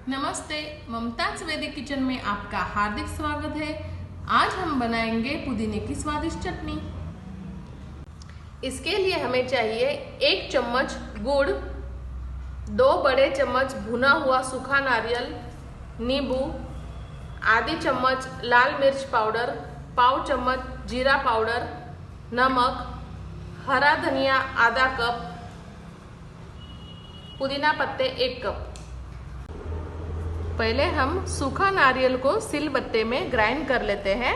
नमस्ते, ममताज वैदिक किचन में आपका हार्दिक स्वागत है। आज हम बनाएंगे पुदीने की स्वादिष्ट चटनी। इसके लिए हमें चाहिए 1 चम्मच गुड़, 2 बड़े चम्मच भुना हुआ सूखा नारियल, नींबू, आधी चम्मच लाल मिर्च पाउडर, पाव चम्मच जीरा पाउडर, नमक, हरा धनिया आधा कप, पुदीना पत्ते 1 कप। पहले हम सूखा नारियल को सिलबट्टे में ग्राइंड कर लेते हैं।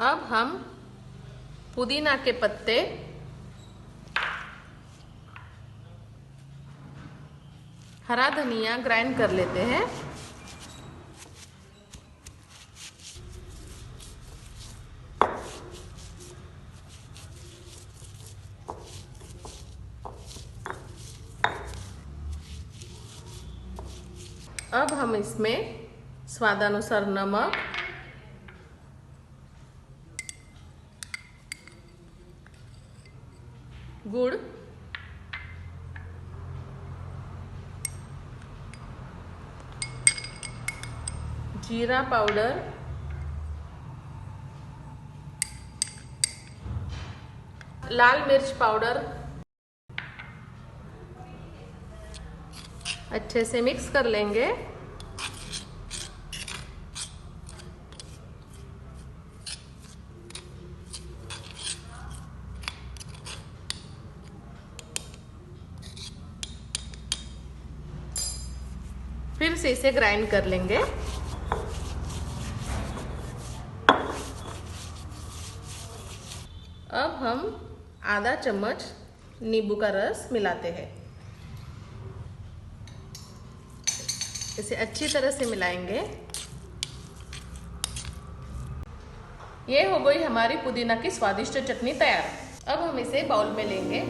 अब हम पुदीना के पत्ते, हरा धनिया ग्राइंड कर लेते हैं। अब हम इसमें स्वादानुसार नमक, गुड़, जीरा पाउडर, लाल मिर्च पाउडर अच्छे से मिक्स कर लेंगे। फिर से इसे ग्राइंड कर लेंगे। अब हम आधा चम्मच नींबू का रस मिलाते हैं। इसे अच्छी तरह से मिलाएंगे। ये हो गई हमारी पुदीना की स्वादिष्ट चटनी तैयार। अब हम इसे बाउल में लेंगे।